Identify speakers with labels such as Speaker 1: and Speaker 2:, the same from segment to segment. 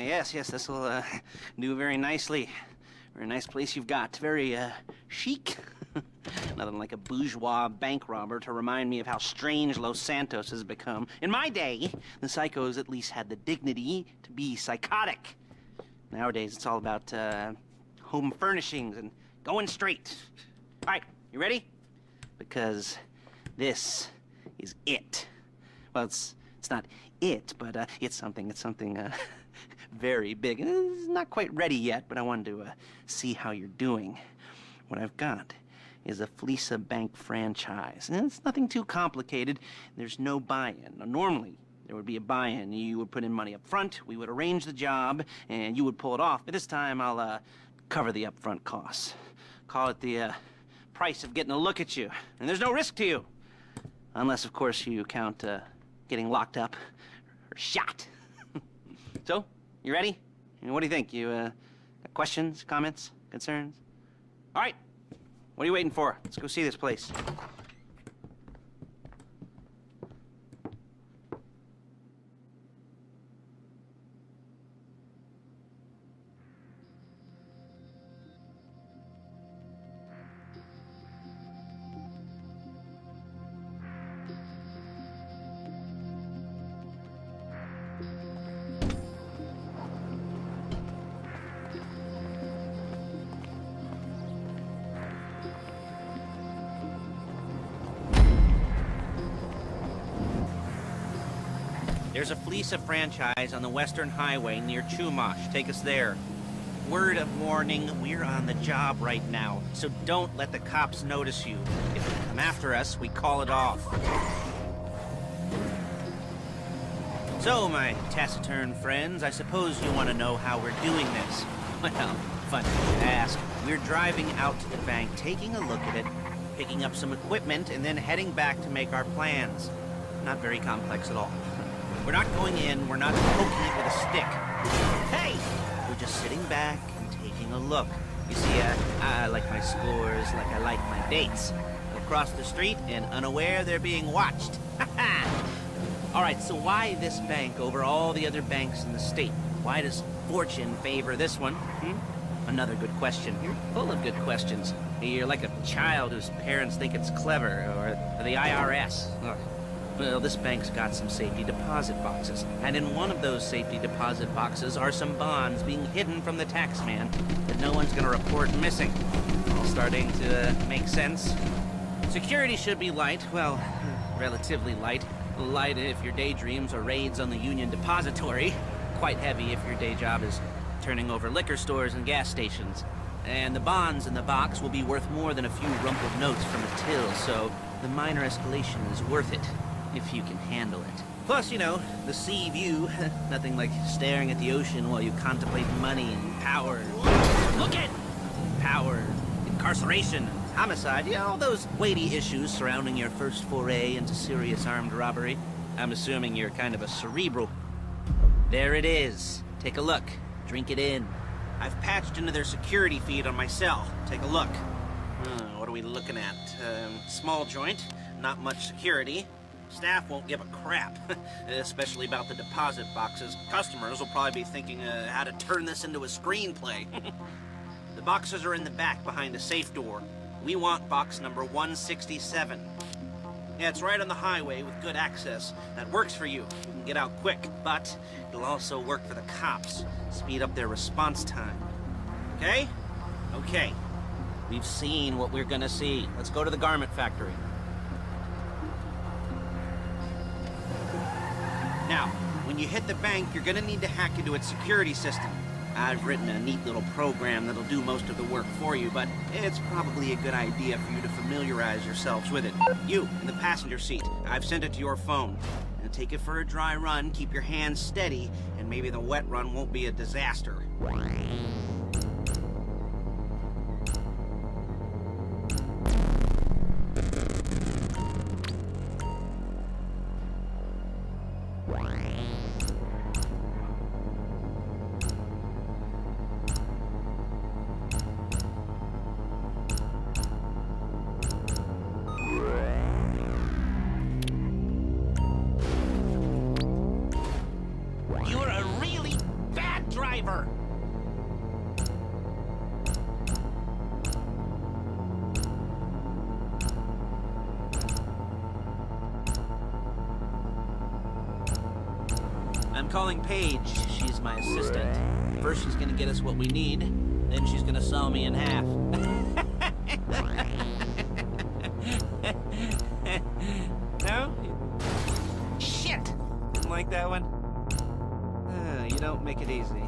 Speaker 1: yes, this will do very nicely. Very nice place you've got. Very chic. Nothing like a bourgeois bank robber to remind me of how strange Los Santos has become. In my day, the psychos at least had the dignity to be psychotic. Nowadays, it's all about home furnishings and going straight. All right, you ready? Because this is it. Well, it's not it, but it's something very big. It's not quite ready yet, but I wanted to see how you're doing. What I've got is a Fleeca Bank franchise. And it's nothing too complicated. There's no buy-in. Now, normally, there would be a buy-in. You would put in money up front, we would arrange the job, and you would pull it off. But this time, I'll cover the upfront costs. Call it the price of getting a look at you. And there's no risk to you. Unless, of course, you count getting locked up or shot. So, you ready? What do you think? You got questions, comments, concerns? All right. What are you waiting for? Let's go see this place. There's a Fleeca franchise on the Western Highway near Chumash. Take us there. Word of warning, we're on the job right now, so don't let the cops notice you. If they come after us, we call it off. So, my taciturn friends, I suppose you want to know how we're doing this. Well, funny you ask. We're driving out to the bank, taking a look at it, picking up some equipment, and then heading back to make our plans. Not very complex at all. We're not going in, we're not poking it with a stick. Hey! We're just sitting back and taking a look. You see, I like my scores like I like my dates. Across the street and unaware they're being watched. All right, so why this bank over all the other banks in the state? Why does fortune favor this one? Another good question. You're full of good questions. You're like a child whose parents think it's clever, or the IRS. Ugh. Well, this bank's got some safety deposit boxes, and in one of those safety deposit boxes are some bonds being hidden from the tax man that no one's gonna report missing. All starting to make sense. Security should be light, well, relatively light. Light if your daydreams are raids on the Union Depository. Quite heavy if your day job is turning over liquor stores and gas stations. And the bonds in the box will be worth more than a few rumpled notes from a till, so the minor escalation is worth it. If you can handle it. Plus, you know, the sea view. Nothing like staring at the ocean while you contemplate money and power. Look at! Power, incarceration, homicide, yeah, all those weighty issues surrounding your first foray into serious armed robbery. I'm assuming you're kind of a cerebral. There it is. Take a look. Drink it in. I've patched into their security feed on my cell. Take a look. What are we looking at? Small joint, not much security. Staff won't give a crap, especially about the deposit boxes. Customers will probably be thinking how to turn this into a screenplay. The boxes are in the back behind a safe door. We want box number 167. Yeah, it's right on the highway with good access. That works for you. You can get out quick, but it'll also work for the cops. Speed up their response time. Okay? Okay. We've seen what we're gonna see. Let's go to the garment factory. Now, when you hit the bank, you're gonna need to hack into its security system. I've written a neat little program that'll do most of the work for you, but it's probably a good idea for you to familiarize yourselves with it. You, in the passenger seat, I've sent it to your phone. Now take it for a dry run, keep your hands steady, and maybe the wet run won't be a disaster. favor. I'm calling Paige. She's my assistant. First she's gonna get us what we need, then she's gonna saw me in half. No? Shit! Didn't like that one? You don't make it easy.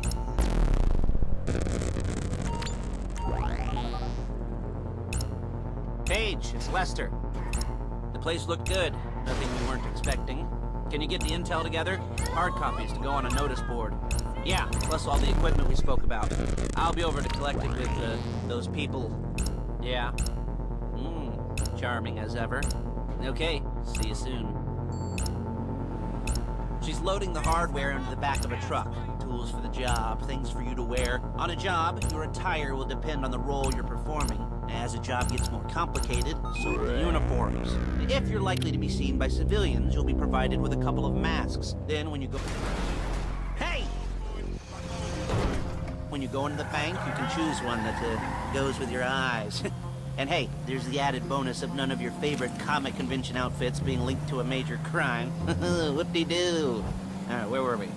Speaker 1: Paige, it's Lester. The place looked good. Nothing we weren't expecting. Can you get the intel together? Hard copies to go on a notice board. Yeah, plus all the equipment we spoke about. I'll be over to collect it with those people. Yeah. Charming as ever. Okay, see you soon. She's loading the hardware into the back of a truck. Tools for the job, things for you to wear. On a job, your attire will depend on the role you're performing. As a job gets more complicated, so will the uniforms. If you're likely to be seen by civilians, you'll be provided with a couple of masks. Then when you go... Hey! When you go into the bank, you can choose one that goes with your eyes. And hey, there's the added bonus of none of your favorite comic convention outfits being linked to a major crime. Whoop-de-doo. Alright, where were we?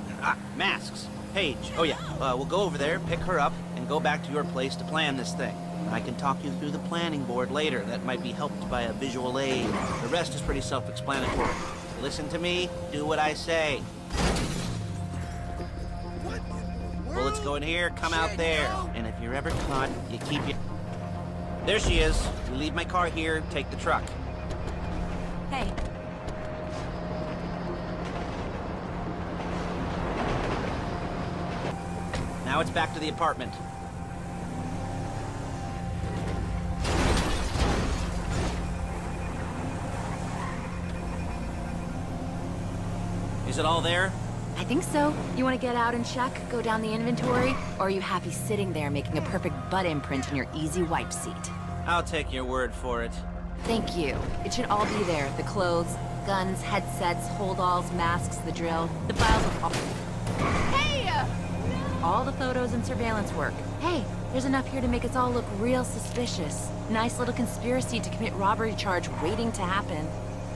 Speaker 1: Masks. Paige. Oh yeah, we'll go over there, pick her up, and go back to your place to plan this thing. I can talk you through the planning board later. That might be helped by a visual aid. The rest is pretty self-explanatory. Listen to me, do what I say. Bullets go in here, come out there. And if you're ever caught, you keep your... There she is. You leave my car here, take the truck.
Speaker 2: Hey.
Speaker 1: Now it's back to the apartment. Is it all there?
Speaker 2: I think so. You want to get out and check, go down the inventory, or are you happy sitting there making a perfect butt imprint in your easy wipe seat?
Speaker 1: I'll take your word for it.
Speaker 2: Thank you. It should all be there. The clothes, guns, headsets, holdalls, masks, the drill, the files of all... Hey! All the photos and surveillance work. Hey, there's enough here to make us all look real suspicious. Nice little conspiracy to commit robbery charge waiting to happen.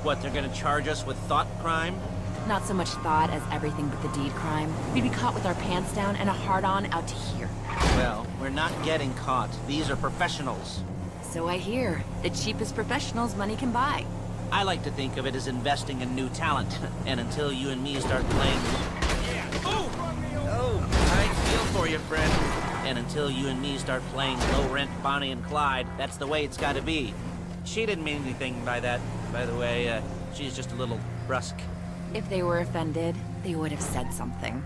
Speaker 1: What, they're gonna charge us with thought crime?
Speaker 2: Not so much thought as everything but the deed crime. We'd be caught with our pants down and a hard-on out to here.
Speaker 1: Well, we're not getting caught. These are professionals.
Speaker 2: So I hear. The cheapest professionals money can buy.
Speaker 1: I like to think of it as investing in new talent. And until you and me start playing... Oh, I feel for you, friend. And until you and me start playing low-rent Bonnie and Clyde, that's the way it's gotta be. She didn't mean anything by that, by the way. She's just a little brusque.
Speaker 2: If they were offended, they would have said something.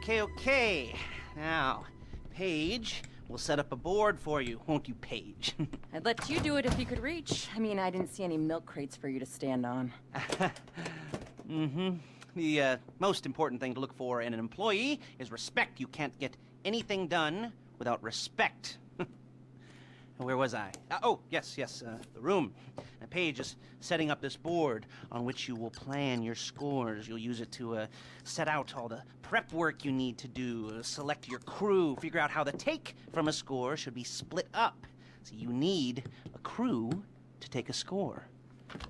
Speaker 1: Okay. Now, Paige, we'll set up a board for you, won't you, Paige?
Speaker 2: I'd let you do it if you could reach. I mean, I didn't see any milk crates for you to stand on.
Speaker 1: The most important thing to look for in an employee is respect. You can't get anything done without respect. Where was I? Yes, the room. Now, Paige is setting up this board on which you will plan your scores. You'll use it to set out all the prep work you need to do, select your crew, figure out how the take from a score should be split up. So you need a crew to take a score.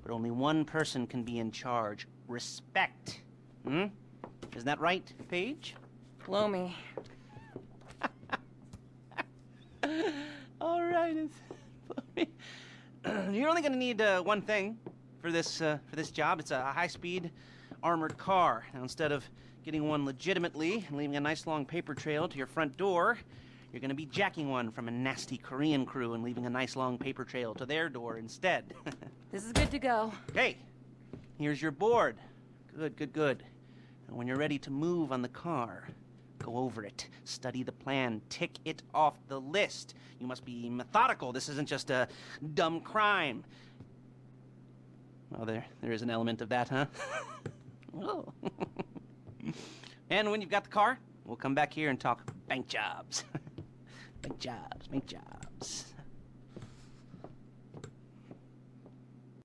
Speaker 1: But only one person can be in charge. Respect. Isn't that right, Paige?
Speaker 2: Blow me.
Speaker 1: All right, you're only going to need one thing for this job. It's a high-speed armored car. Now, instead of getting one legitimately and leaving a nice long paper trail to your front door, you're going to be jacking one from a nasty Korean crew and leaving a nice long paper trail to their door instead.
Speaker 2: This is good to go.
Speaker 1: Okay, here's your board. Good. And when you're ready to move on the car, go over it, study the plan, tick it off the list. You must be methodical. This isn't just a dumb crime. Well, there is an element of that, huh? Oh. And when you've got the car, we'll come back here and talk bank jobs.
Speaker 3: Make jobs, make jobs.